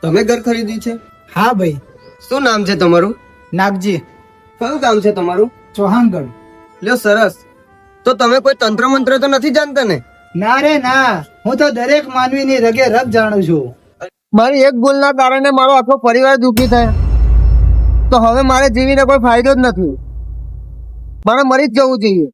તમે ઘર ખરીદ્યું છે? હા ભાઈ. શું નામ છે તમારું? નાગજી. કયું ગામ છે તમારું? ચૌહાણગઢ. લ્યો સરસ. તો તમે કોઈ તંત્ર મંત્ર તો નથી જાણતા ને? ના રે ના, હું તો દરેક માનવીની રગે રગ જાણું છું. મારી એક ભૂલના કારણે મારો આખો પરિવાર દુઃખી થાય, તો હવે મારે જીવીને કોઈ ફાયદો જ નથી. મારે મરી જ જવું જોઈએ.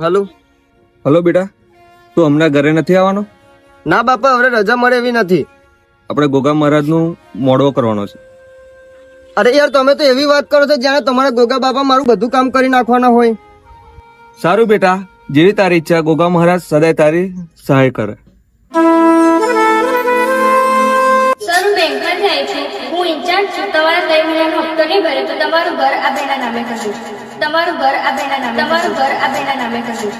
હલો. હલો બેટા, તું હમણાં ઘરે નથી આવવાનો? ના બાપા, હવે રજા મળે એવી નથી. આપણે ગોગા મહારાજનું મોડવો કરવાનો છે. અરે યાર, તમે તો એવી વાત કરો છો જાણે તમારા ગોગા બાપા મારું બધું કામ કરી નાખવાના હોય. સારું બેટા, જેવી તારી ઈચ્છા. ગોગા મહારાજ સદાય તારી સહાય કરે. સર, હું બેંકમાંથી આવી છું. હું ઇન્ચાર્જ છું. તમારા 3 મહિનાનો હપ્તો નહીં ભરે તો તમારું ઘર આ બેના નામે કર્યું. તમારું ઘર આ બેના નામે, તમારું ઘર આ બેના નામે કર્યું.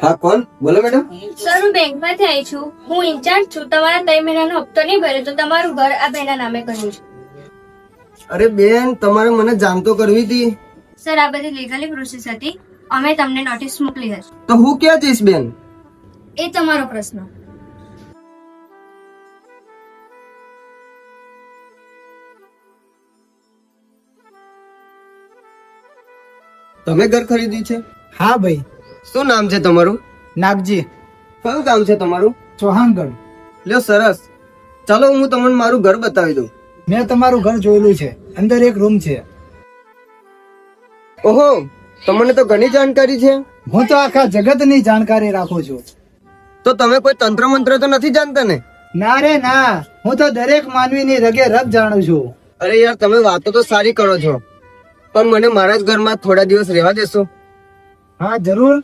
હા, કોણ બોલો મેડમ? સર, હું બેંકમાંથી આવી છું. હું ઇન્ચાર્જ છું. તમારા 3 મહિનાનો હપ્તો નહીં ભરે તો તમારું ઘર આ બેના નામે કર્યું છે. અરે બેન, તમારે મને જાણ તો કરવી હતી. સર, આ બધી લીગલી પ્રોસેસ હતી. અમે તમને નોટિસ મોકલી હશે. તો હું ક્યાં જઈશ બેન? એ તમારો પ્રશ્ન. તમે ઘર ખરીદ્યું છે? હા ભાઈ. શું નામ છે તમારું? નાગજી. કયું ગામ છે તમારું? ચૌહાણગઢ. લ્યો સરસ. ચાલો હું તમને મારું ઘર બતાવી દઉં. મેં તમારું ઘર જોયેલું છે. અંદર એક રૂમ છે. ઓહો, તમને તો ઘણી જાણકારી છે. હું તો આખા જગતની જાણકારી રાખું છું. તો તમે કોઈ તંત્ર મંત્ર તો નથી જાણતા ને? ના રે ના, હું તો દરેક માનવીની રગે રગ જાણું છું. અરે યાર, તમે વાતો તો સારી કરો છો, પણ મને મારા જ ઘરમાં થોડા દિવસ રહેવા દેશો? હા જરૂર.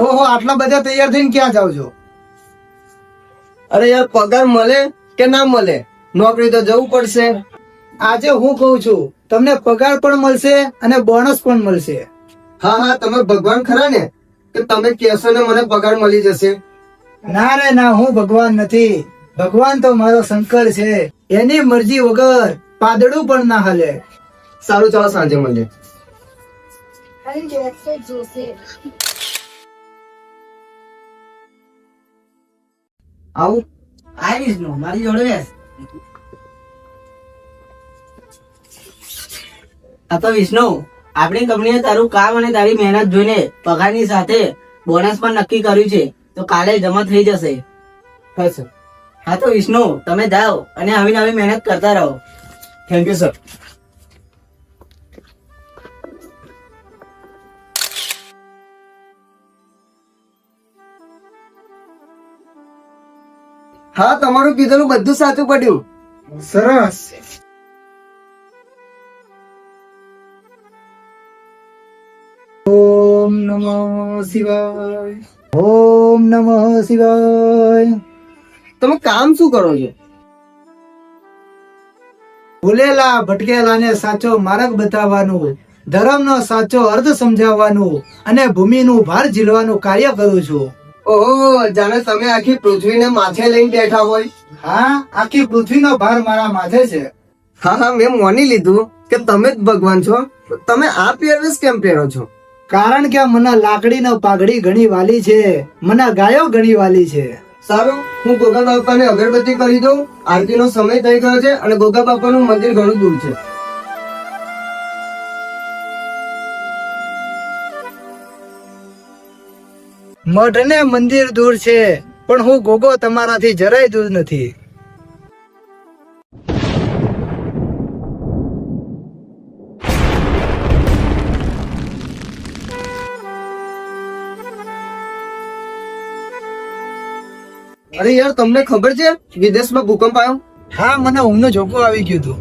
ઓહો, આટલા બધા તૈયાર થઈને ક્યાં જાવ છો? અરે યાર, પગાર મળે કે ના મળે, નોકરી તો જવું પડશે. આજે હું કહું છું, તમને પગાર પણ મળશે અને બોનસ પણ મળશે. હા હા, તમે ભગવાન ખરા ને કે તમે કહેશો ને મને પગાર મળી જશે? ના રે ના, હું ભગવાન નથી. ભગવાન તો મારો શંકર છે. એની મરજી વગર પાદડું પણ ના હાલે. સારું, ચાલો સાંજે મળીએ. આવું આવીશ નો મારી જોડે બેસ. આ તો વિષ્ણુ, આપણી કંપનીએ તારું કામ અને તારી મહેનત જોઈને પગારની સાથે બોનસ પણ નક્કી કર્યું છે, તો કાલે જમા થઈ જશે. હા સર. હા તો વિષ્ણુ, તમે જાઓ અને આવી નવી મહેનત કરતા રહો. Thank you sir. હા, તમારું કીધેલું બધું સાચું પડ્યું. સરસ. ઓમ નમઃ શિવાય. ઓમ નમઃ શિવાય. તમે કામ શું કરો છો? ભૂલેલા ભટકેલાને સાચો માર્ગ બતાવવાનું, ધર્મનો સાચો અર્થ સમજાવવાનું અને ભૂમિનું ભાર ઝીલવાનું કાર્ય કરું છું. ઓહો, જાણે તમે આખી પૃથ્વીને માથે લઈને બેઠા હોય. હા, આખી પૃથ્વીનો ભાર મારા માથે છે. હા હા, મેં માની લીધું કે તમે જ ભગવાન છો. તમે આ પહેરવેશ કેમ પહેરો છો? કારણ કે મને લાકડીનો પાઘડી ઘણી વાલી છે, મને ગાયો ઘણી વાલી છે. સારું, હું ગોગા બાપાને અગરબત્તી કરી દઉં. આરતીનો સમય થઈ ગયો છે અને ગોગા બાપાનું મંદિર ઘણું દૂર છે. મઠ ને મંદિર દૂર છે, પણ હું ગોગો તમારાથી જરાય દૂર નથી. અરે યાર તમને ખબર છે વિદેશમાં ભૂકંપ આવ્યો? હા, મને ઊંઘનો ઝોકો આવી ગયો હતો.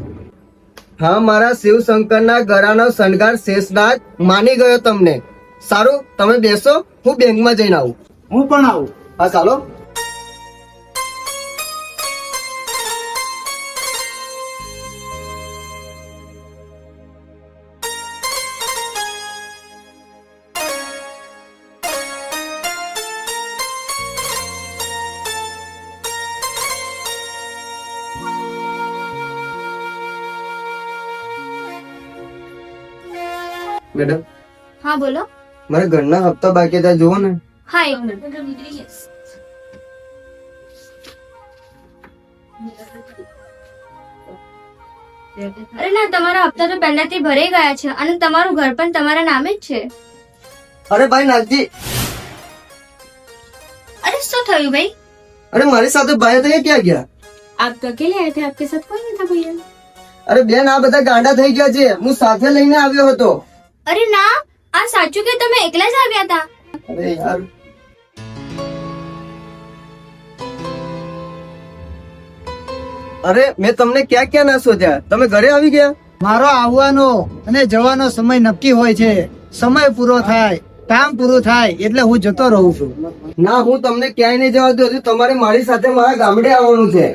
હા, મારા શિવશંકરના ગળાનો શણગાર શેષનાગ માની ગયો તમને. સારું, તમે બેસો, હું બેંકમાં જઈને આવું. હું પણ આવું. હા ચાલો. મેડમ, હા બોલો. મારા ઘરના હપ્તા બાકી હતા, જુઓ ને. હા, એક મિનિટ. અરે ના, તમારા હપ્તા તો પહેલાથી ભરાઈ ગયા છે અને તમારું ઘર પણ તમારા નામે જ છે. અરે ભાઈ નાગજી, અરે શું થયું ભાઈ? અરે મારી સાથે ભાઈ હતા, એ ક્યાં ગયા? આપ તો અકેલે આए थे, आपके साथ कोई नहीं था भैया. અરે બેન, આ બધા ગાંડા થઈ ગયા છે, હું સાથે લઈને આવ્યો હતો. અરે ના, આ સાચું કે તમે એકલા જ આવ્યા હતા? અરે યાર, અરે મેં તમને ક્યાં ક્યાં ના શોધ્યા, તમે ઘરે આવી ગયા. મારો આવવાનો અને જવાનો સમય નક્કી હોય છે. સમય પૂરો થાય, કામ પૂરું થાય એટલે હું જતો રહું છું. ના, હું તમને ક્યાંય નહીં જવા દઉં. હજુ તમારે મારી સાથે મારા ગામડે આવવાનું છે.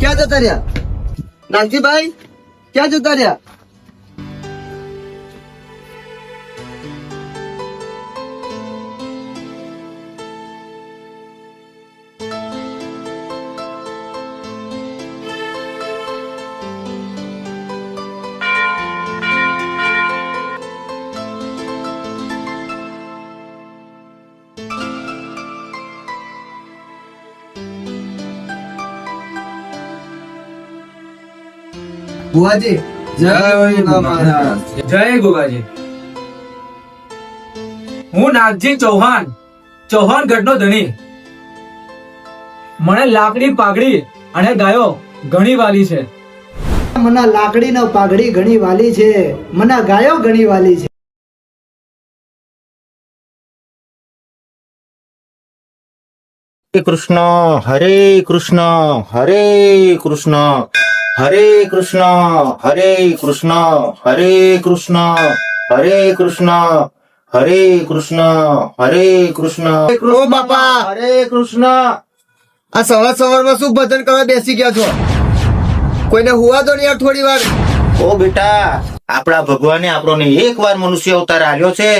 ક્યાં જતા રહ્યા નાગજીભાઈ? ક્યાં જતા રહ્યા? બુઆજી, જય ગોગા મહારાજ. જય ગોગાજી. હું નાગજી ચૌહાણ, ચૌહાણ ગઢનો ધણી. મને લાકડી, પાઘડી અને ગાયો ઘણી વાલી છે. મને લાકડીનો પાઘડી ઘણી વાલી છે, મને ગાયો ઘણી વાલી છે. કૃષ્ણ હરે કૃષ્ણ હરે કૃષ્ણ હરે કૃષ્ણ હરે કૃષ્ણ હરે કૃષ્ણ હરે કૃષ્ણ હરે કૃષ્ણ હરે કૃષ્ણ. ઓ બાપા, હરે કૃષ્ણ. આ સવાર સવારમાં શું ભજન કરવા બેસી ગયા છો? કોઈને હુવા દો ને યાર થોડી વાર. ઓ બેટા, આપણા ભગવાને આપણને એક વાર મનુષ્ય અવતાર આલ્યો છે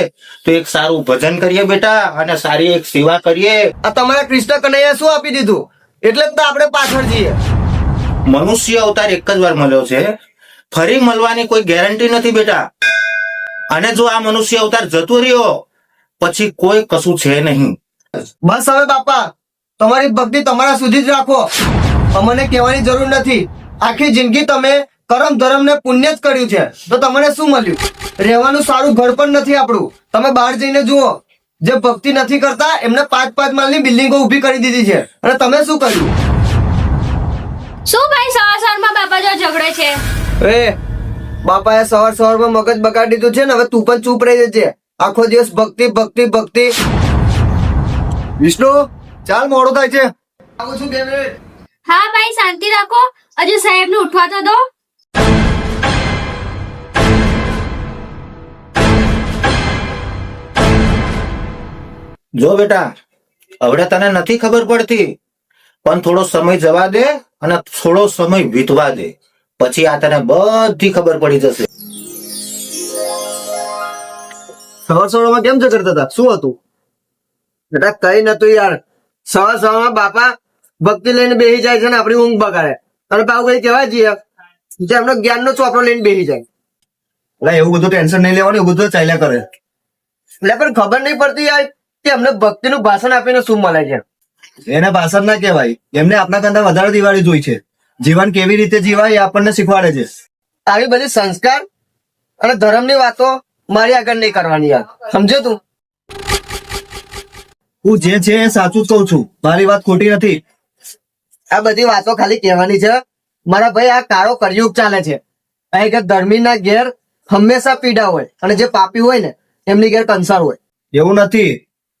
તો એક સારું ભજન કરીએ બેટા, અને સારી એક સેવા કરીએ. આ તમારા કૃષ્ણ કનૈયા શું આપી દીધું? એટલે જ તો આપણે પાછળ જઈએ. મનુષ્ય અવતાર એક જ વાર મળ્યો છે, ફરી મળવાની કોઈ ગેરંટી નથી બેટા. અને જો આ મનુષ્ય અવતાર જતો રહ્યો પછી કોઈ કશું છે નહીં. બસ હવે બાપા, તમારી ભક્તિ તમારા સુધી જ રાખો. અમને કહેવાની જરૂર નથી. આખી જિંદગી તમે કરમ ધર્મ ને પુણ્ય જ કર્યું છે, તો તમને શું મળ્યું? રહેવાનું સારું ઘર પણ નથી આપણું. તમે બહાર જઈને જુઓ, જે ભક્તિ નથી કરતા એમને 5-5 માળની બિલ્ડિંગો ઊભી કરી દીધી છે, અને તમે શું કર્યું? શું ભાઈ સવાર સવારમાં બાપા જો ઝઘડે છે? એ બાપાએ સવાર સવારમાં મગજ બગાડી દીધું છે ને, હવે તું પણ ચૂપ રહી જજે. આખો દિવસ ભક્તિ ભક્તિ ભક્તિ. વિષ્ણુ, ચાલ મોડું થાય છે. આવું છું 2 મિનિટ. હા ભાઈ, શાંતિ રાખો, હજુ સાહેબ ને ઉઠવા તો દો. જો બેટા, હવે તને નથી ખબર પડતી, પણ થોડો સમય જવા દે અને થોડો સમય વીતવા દે, પછી આ તને બધી ખબર પડી જશે. સવાર સવારમાં કેમ ઝઘડતા હતા? શું હતું? બેટા કઈ નતું યાર. સવાર સવારમાં બાપા ભક્તિ લઈને બેસી જાય છે ને આપણી ઊંઘ બગાડે. અને પાછું કઈ કહેવાય જઈએ જે એમનો જ્ઞાનનો ચોપડો લઈને બેસી જાય. એટલે એવું બધું ટેન્શન નહીં લેવાનું, એવું બધું ચાલ્યા કરે. એટલે પણ ખબર નહીં પડતી યાર કે એમને ભક્તિનું ભાષણ આપીને શું મળે છે. એને ભાષણ ના કહેવાય, એમને આપણા કરતા વધારે દિવાળી જોઈ છે. જીવન કેવી રીતે જીવાય એ આપણને શીખવાડે છે. આવી બધી સંસ્કાર અને ધર્મની વાતો મારી આગળ નહીં કરવાની યાર, સમજો તું? હું જે છે એ સાચું જ કઉ છું, મારી વાત ખોટી નથી. આ બધી વાતો ખાલી કહેવાની છે મારા ભાઈ. આ કાળો કળિયુગ ચાલે છે. અહીં કે ધર્મીના ઘેર હંમેશા પીડા હોય અને જે પાપી હોય ને એમની ઘેર કંસાર હોય. એવું નથી,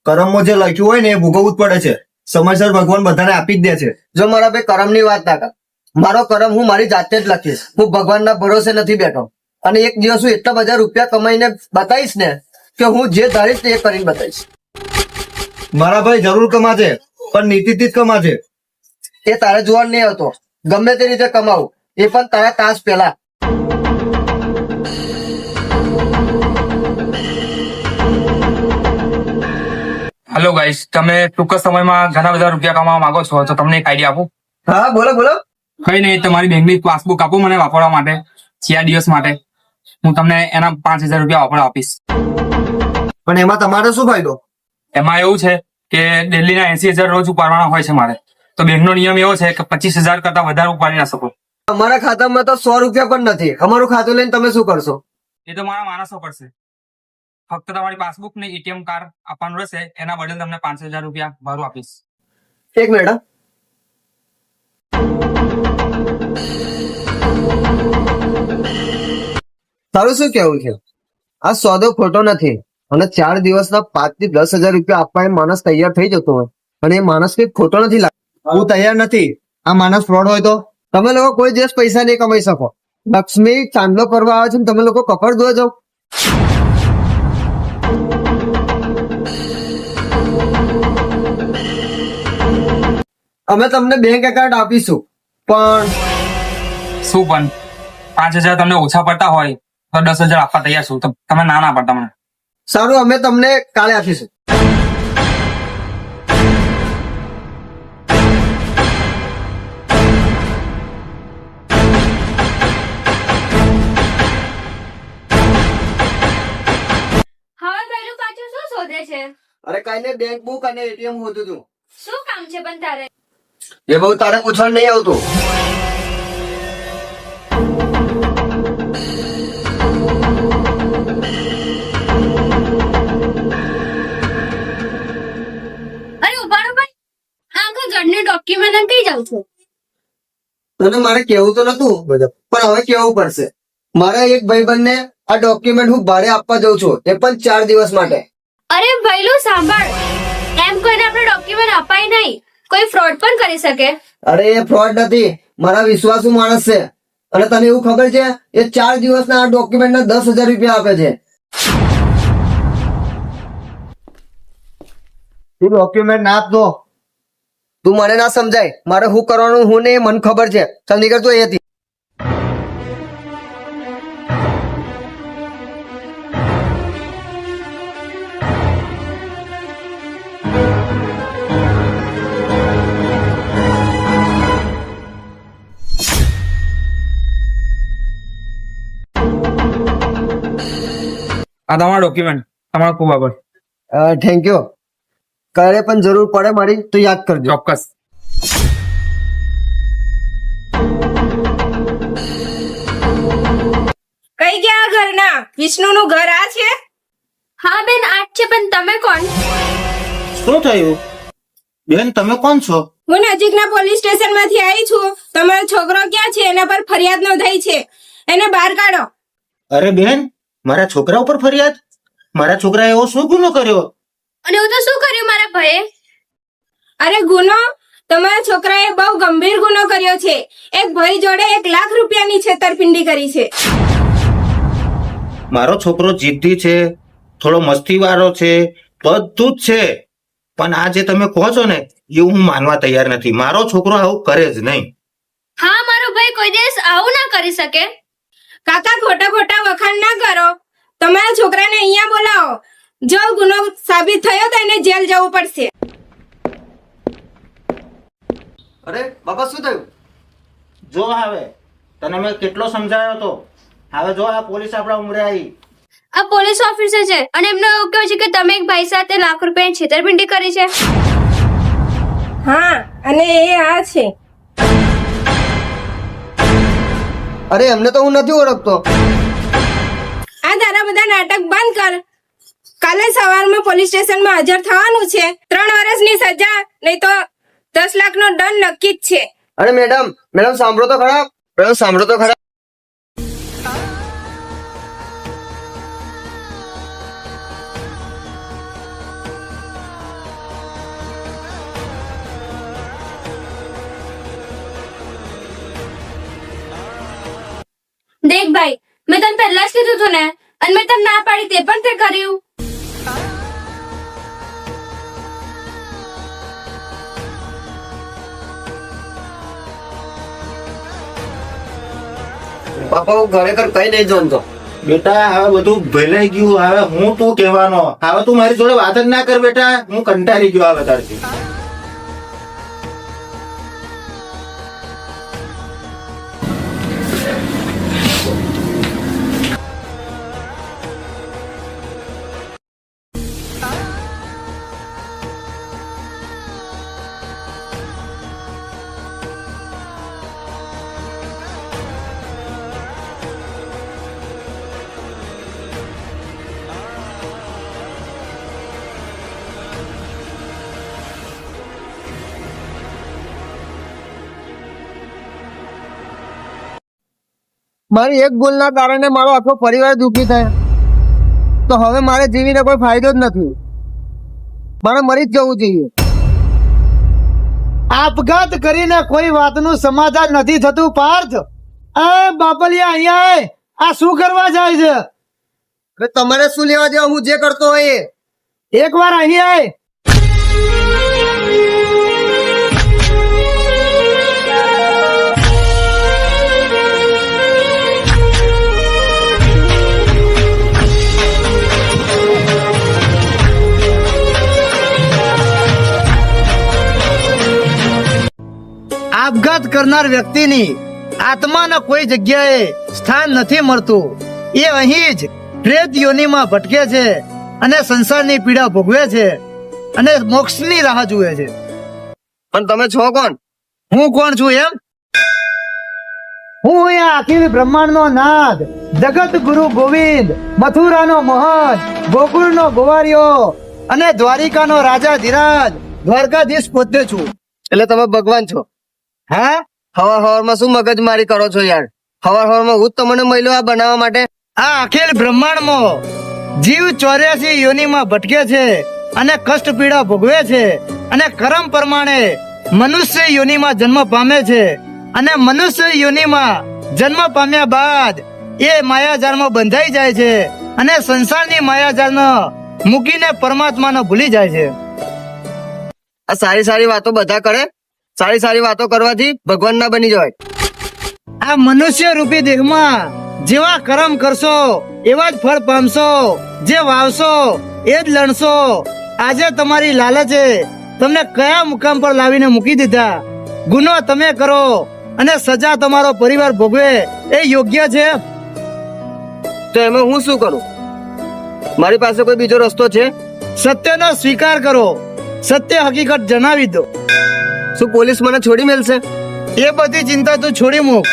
કરમમાં જે લખ્યું હોય ને એ ભોગવવું જ પડે છે. સમયસર ભગવાન બધાને આપી જ દે છે. જો મારા ભાઈ કરમની વાત ના કર, મારો કરમ હું મારી જાતે જ લખીશ. હું ભગવાનના ભરોસે નથી બેઠો. અને એક દિવસ હું એટલા બધા રૂપિયા કમાઈને બતાવીશ ને કે હું જે ધારીશ તે કરીને બતાવીશ. મારા ભાઈ જરૂર કમાશે, પણ નીતિથી જ કમાશે. એ તારે જોવાનું નહીં આવતો. ગમે તે રીતે કમાવું, એ પણ તારા તાસ પહેલા. હેલો ગાઈસ, તમે ટૂંક જ સમયમાં ઘણા બધા રૂપિયા કમાવા માંગો છો તો તમને એક આઈડિયા આપું. હા બોલો બોલો. કઈ નહીં, તમારી બેંકની પાસબુક આપો મને વાપરવા માટે 4 દિવસ માટે. હું તમને એના 5,000 રૂપિયા વાપરવા આપીશ. પણ એમાં તમારો શું ફાયદો? એમાં એવું છે કે ડેલીના 80,000 રોજ ઉપાડવાના હોય છે મારે. તો બેંકનો નિયમ એવો છે કે 25,000 કરતા વધારે ઉપાડી ના શકો. અમારા ખાતામાં તો 100 રૂપિયા પણ નથી. અમારું ખાતું લઈને તમે શું કરશો? એ તો મારા માણસો કરશે. ફક્ત તમારી પાસબુક ને એટીએમ કાર્ડ આપવાનું રહેશે, એના બદલે તમને 5,000 રૂપિયા ભાડું આપીશ. એક મિનિટ હા. તારું શું કેવું છે? આ સોદો ખોટો નથી અને 4 દિવસના 5 થી 10,000 રૂપિયા આપવા એ માણસ તૈયાર થઈ જતો હોય અને એ માણસ કઈ ખોટો નથી લાગતો. હું તૈયાર નથી. આ માણસ ફ્રોડ હોય તો તમે લોકો કોઈ દિવસ પૈસા નહીં કમાઈ શકો. લક્ષ્મી ચાંદલો કરવા આવે છે ને તમે લોકો કપડ ધોવા જાઓ. અમે તમને બેંક એકાઉન્ટ આપીશું પણ શું પણ 5,000 તમને ઓછા પડતા હોય તો 10,000 આપવા તૈયાર છું. તો તમે ના ના પડતા મને. સારું, અમે તમને કાલે આપીશું. હવે પેલું પાછું શું શોધે છે? અરે કઈ ને બેંક બુક અને એટીએમ હોતું હતું. શું કામ છે પણ તારે? એ બહુ તારે પૂછવાનું નહીં આવતું. અરે ઉભારો ભાઈ, આખા ઘરની ડોક્યુમેન્ટ કઈ જાઉં છું? તને મારે કેવું તો નતું પણ હવે કેવું પડશે. મારા એક ભાઈબંધને આ ડોક્યુમેન્ટ હું ભાડે આપવા જઉં છું, એ પણ 4 દિવસ માટે. અરે ભઈલું સાંભળ, એમ કોઈને આપણે ડોક્યુમેન્ટ અપાય નહીં. કોઈ ફ્રોડ પણ કરી શકે. અરે એ ફ્રોડ નથી, મારા વિશ્વાસુ માણસ છે. અને તને એવું ખબર છે એ 4 દિવસના આ ડોક્યુમેન્ટના 10,000 રૂપિયા આપે છે. તું ડોક્યુમેન્ટ ના આપતો. તું મને ના સમજાય. મારે શું કરવાનું હું નહીં મને ખબર છે. ચાલ નીકળ તું અહીંયાથી. આ તમારા ડોક્યુમેન્ટ. તમારો ખૂબ આભાર. Thank you. ક્યારે પણ જરૂર પડે મારી તો યાદ કરજો. ચોક્કસ. કઈ ગયા ઘરના? વિષ્ણુનું ઘર આ છે? હા બેન, આ જ છે. પણ તમે કોણ? શું થયું બેન? તમે કોણ છો? હું નજીકના પોલીસ સ્ટેશન માંથી આવી છું. તમારો છોકરો ક્યાં છે? એના પર ફરિયાદ નોંધાઈ છે. એને બહાર કાઢો. અરે બેન, મારા છોકરા ઉપર ફરિયાદ? મારા છોકરાએ એવો શું ગુનો કર્યો? અને હું તો શું કર્યું મારા ભાઈએ? અરે ગુનો? તમારા છોકરાએ બહુ ગંભીર ગુનો કર્યો છે. એક ભાઈ જોડે 1 લાખ રૂપિયાની છેતરપિંડી કરી છે. મારો છોકરો જિદ્દી છે, થોડો મસ્તીવાળો છે, બધું જ છે. પણ આ જે તમે કહો છો ને એ હું માનવા તૈયાર નથી. મારો છોકરો આવું કરે જ નહીં. હા, મારો ભાઈ કોઈ દિવસ આવું ના કરી શકે. કાકા, ખોટા ખોટા વખાણ ના કરો. તમારા છોકરાને અહીંયા બોલાવો. જો ગુનો સાબિત થયો તો એને જેલ જવું પડશે. અરે બાબા, શું થયું? જો હવે તને મેં કેટલો સમજાયો હતો. હવે જો આ પોલીસ આપણા ઉમરે આવી. આ પોલીસ ઓફિસર છે અને એમનો એવું કહ્યું છે કે તમે એક ભાઈ સાથે ₹1 લાખ છેતરપિંડી કરી છે. હા, અને એ આ છે. અરે એમને તો હું નથી ઓળખતો. આ તારા બધા નાટક બંધ કર. કાલે સવારમાં પોલીસ સ્ટેશનમાં હાજર થવાનું છે. 3 વર્ષની સજા નહીં તો 10 લાખનો દંડ નક્કી જ છે. અરે મેડમ સાંભળો તો ખરા. મેડમ સાંભળો તો ખરા. દેખ ભાઈ, મેં તને પહેલા જ કીધું હતું ને, અને મેં તને ના પાડી તે પણ તે કર્યું. બાપા હું ખરેખર કઈ નહીં જાણતો. બેટા હવે બધું ભૂલાઈ ગયું. હવે હું તું કહેવાનો, હવે તું મારી જોડે વાત જ ના કર બેટા. હું કંટાળી ગયો હવે તારથી. મારી એક ભૂલના કારણે મારો આખો પરિવાર દુઃખી થાય, તો હવે મારે જીવીને કોઈ ફાયદો જ નથી. મારે મરી જ જવું જોઈએ. આપઘાત કરીને કોઈ વાતનું સમાધાન નથી થતું પાર્થ. એ બાપલિયા અહીંયા આય. આ શું કરવા જાય છે? હવે તમારે શું લેવા દેવા હું જે કરતો હોય એ? એક વાર અહીંયા આય. આપઘાત કરનાર વ્યક્તિની આત્માના કોઈ જગ્યાએ સ્થાન નથી મળતું. એ અહીં જ પ્રેત યોનિમાં ભટકે છે અને સંસારની પીડા ભોગવે છે અને મોક્ષની રાહ જુએ છે. પણ તમે છો કોણ? હું કોણ છું એમ? હું અહીંયા અખિલ બ્રહ્માંડનો નાદ, જગત ગુરુ ગોવિંદ, મથુરાનો મહંત, ગોકુળનો ગોવારિયો અને દ્વારિકાનો રાજા ધીરાજ, દ્વારકાધીશ પોતે છું. એટલે તમે ભગવાન છો? હા, હવાર હવારમાં શું મગજમારી કરો છો યાર? હવાર હવારમાં હું જ તમને મળ્યો આ બનાવવા માટે? આ અખિલ બ્રહ્માંડમાં જીવ 84 યોનિમાં ભટકે છે અને કષ્ટ પીડા ભોગવે છે અને કર્મ પ્રમાણે મનુષ્ય યોનિમાં જન્મ પામે છે અને મનુષ્ય યોનિમાં જન્મ પામ્યા બાદ એ માયાજાળમાં બંધાઈ જાય છે અને સંસારની માયાજાળને મૂકીને પરમાત્માને ભૂલી જાય છે. આ સારી સારી વાતો બધા કરે? સારી સારી વાતો કરવાથી ભગવાન ના બની જવાય. આ મનુષ્ય રૂપી દેહમાં જેવા કર્મ કરશો એવા જ ફળ પામશો. જે વાવશો એ જ લણશો. આજે તમારી લાલચે તમને કયા મુકામ પર લાવીને મૂકી દીધા. ગુનો તમે કરો અને સજા તમારો પરિવાર ભોગવે એ યોગ્ય છે? તો એમાં હું શું કરું? મારી પાસે કોઈ બીજો રસ્તો છે? સત્યનો સ્વીકાર કરો. સત્ય હકીકત જણાવી દો. શું પોલીસ મને છોડી મેલશે? એ બધી ચિંતા તું છોડી મૂક.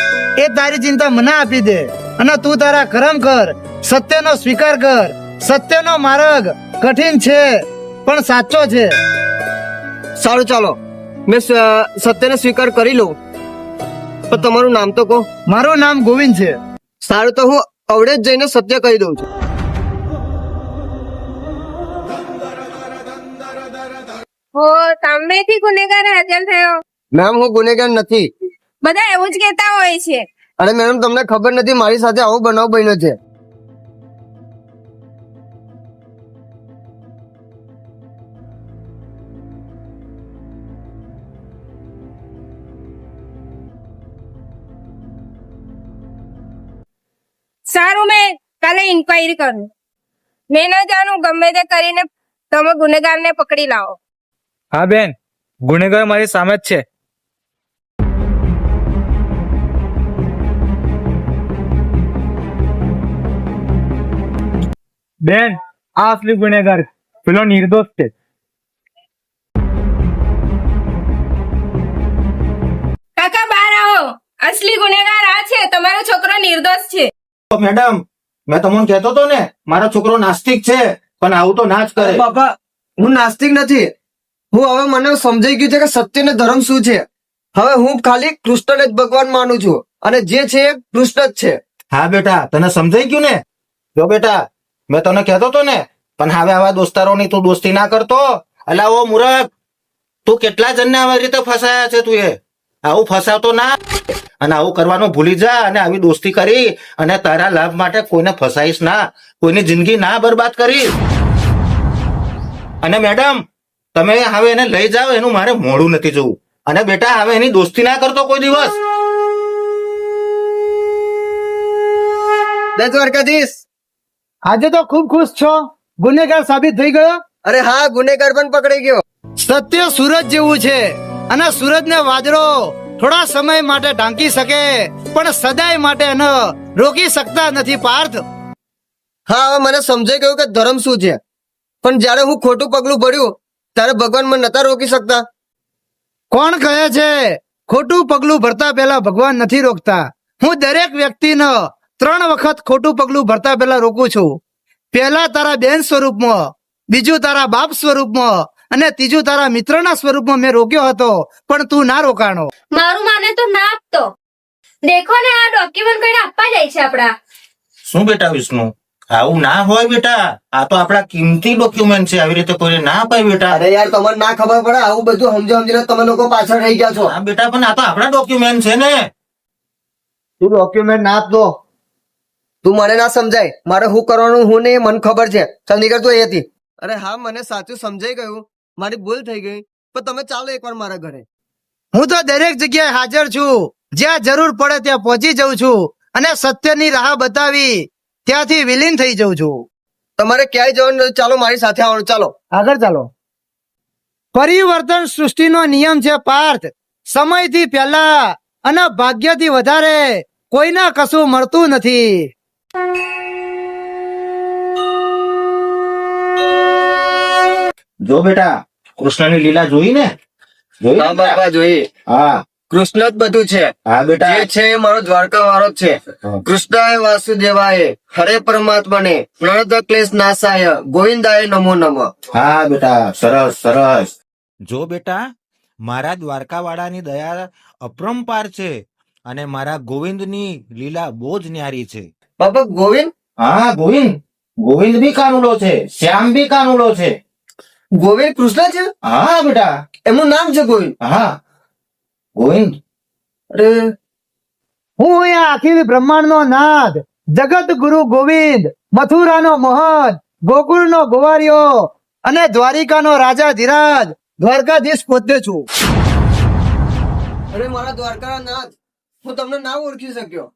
એ તારી ચિંતા મને આપી દે અને તું તારા કર્મ કર. સત્યનો સ્વીકાર કર. સત્યનો માર્ગ કઠિન છે પણ સાચો છે. સારું ચાલો, મેં સત્યને સ્વીકાર કરી લઉં, પણ તમારું નામ તો કહો. મારું નામ ગોવિંદ છે. સારું, તો હું અવડે જ જઈને સત્ય કહી દઉં છું. હો, સામેથી ગુનેગાર હાજર થયો. મેમ હું ગુનેગાર નથી. બધા એવું જ કહેતા હોય છે. અરે મેડમ, તમને ખબર નથી મારી સાથે આવો બનાવ બન્યો છે. સારું, મેં કાલે ઇન્ક્વાયરી કરું. મેં ન જાણું, ગમે તે કરીને તમે ગુનેગારને પકડી લાવો. હા બેન, ગુનેગાર મારી સામે જ છે. બેન, આ અસલી ગુનેગાર, પેલો નિર્દોષ છે. કાકા બહાર આવો. અસલી ગુનેગાર આ છે. તમારો છોકરો નિર્દોષ છે. મેડમ, મેં તમને કહેતો હતો ને મારો છોકરો નાસ્તિક છે, પણ આવું તો ના જ કરે. બાપા, હું નાસ્તિક નથી. હું હવે મને સમજાઈ ગયું છે કે સત્ય ને ધર્મ શું છે. હવે હું ખાલી કૃષ્ણને જ ભગવાન માનું છું અને જે છે એ કૃષ્ણ જ છે. હા બેટા, તને સમજાઈ ગયું ને? જો બેટા, મેં તને કહેતો હતો ને, પણ હવે આવા દોસ્તારોની તું દોસ્તી ના કરતો. અલા ઓ મૂરખ, તું કેટલા જણને આવી રીતે ફસાયા છે તું? આવું ફસાવતો ના, અને આવું કરવાનું ભૂલી જા, અને આવી દોસ્તી કરી અને તારા લાભ માટે કોઈને ફસાઈશ ના, કોઈની જિંદગી ના બરબાદ કરી. અને મેડમ, તમે હવે એને લઈ જાઓ, એનું મારે મોડું નથી જોવું. અને બેટા, હવે એની દોસ્તી ના કરતો કોઈ દિવસ. બે દ્વારકાધીશ. આજે તો ખૂબ ખુશ છો, ગુનેગાર સાબિત થઈ ગયો. અરે હા, ગુનેગાર પણ પકડાઈ ગયો. સત્ય સૂરજ જેવું છે, અને સૂરજને વાદળો થોડા સમય માટે ઢાંકી શકે, પણ સદાય માટે એને રોકી શકતા નથી પાર્થ. હા, હવે મને સમજાઈ ગયું કે ધર્મ શું છે. પણ જ્યારે હું ખોટું પગલું ભર્યું ત્યારે ભગવાન મને નતા રોકી શકતા. કોણ કહે છે ખોટું પગલું ભરતા પહેલા ભગવાન નથી રોકતા? હું દરેક વ્યક્તિને 3 વખત ખોટું પગલું ભરતા પહેલા રોકું છું. પહેલા તારા બેન સ્વરૂપમાં, બીજું તારા બાપ સ્વરૂપમાં, અને ત્રીજું તારા મિત્રના સ્વરૂપમાં મેં રોક્યો હતો, પણ તું ના રોકાણો. મારું માને તો ના આપતો. દેખો ને, આ ડોક્યુમેન્ટ કોઈને આપવા જાય છે આપડા. શું બેટા વિષ્ણુ, આવું ના હોય બેટા. આ તો આપણા કિંમતી ડોક્યુમેન્ટ છે, આવી રીતે કોઈને ના અપાય બેટા. અરે યાર, તમને ના ખબર પડે, આવું બધું સમજીને તમે લોકો પાછળ રહી ગયા છો. હા બેટા, પણ આ તો આપણા ડોક્યુમેન્ટ છે ને. તું ડોક્યુમેન્ટ ના આપતો, તું મને ના સમજાય. મારે શું કરવાનું હું નહીં મને ખબર છે. ચાલ નીકળ તું અહીંયાથી. અરે હા, મને સાચું સમજાઈ ગયું, મારી ભૂલ થઈ ગઈ. પણ તમે ચાલો એકવાર મારા ઘરે. હું તો દરેક જગ્યાએ હાજર છું, જ્યાં જરૂર પડે ત્યાં પહોંચી જાઉં છું, અને સત્યની રાહ બતાવી ત્યાંથી વિલીન થઈ જાઉં છું. તમારે ક્યાંય જવાનું નથી, ચાલો મારી સાથે આવવાનું. ચાલો આગળ ચાલો. પરિવર્તન સૃષ્ટિનો નિયમ છે પાર્થ. સમયથી પહેલા અને ભાગ્યથી વધારે કોઈને કશું મળતું નથી. જો બેટા, કૃષ્ણની લીલા જોઈ ને? જોઈ ને હા બેટા? બાપા, જોઈએ. હા કૃષ્ણ જ બધું છે. હા બેટા. જે છે એ મારો દ્વારકા વાળો જ છે. કૃષ્ણાય વાસુદેવાય હરે પરમાત્માને પ્રણત ક્લેશ નાશાય ગોવિંદાય નમો નમઃ. હા બેટા, સરસ સરસ. જો બેટા, મારા દ્વારકાવાળાની દયા અપરંપાર છે, અને મારા ગોવિંદની લીલા બહુ જ ન્યારી છે. બાપા ગોવિંદ? હા ગોવિંદ. ગોવિંદ બી કાનુડો છે, શ્યામ બી કાનુડો છે. ગોવિંદ કૃષ્ણ છે? હા બેટા. એમનું નામ છે ગોવિંદ? હા ગોવિંદ. અરે હું અહીંયા અખિલ બ્રહ્માંડનો નાથ, જગત ગુરુ ગોવિંદ, મથુરાનો મોહન, ગોકુળનો ગોવારિયો, અને દ્વારિકાનો રાજા ધીરાજ, દ્વારકાધીશ પોતે છું. અરે મારા દ્વારકા નાથ, હું તમને ના ઓળખી શક્યો.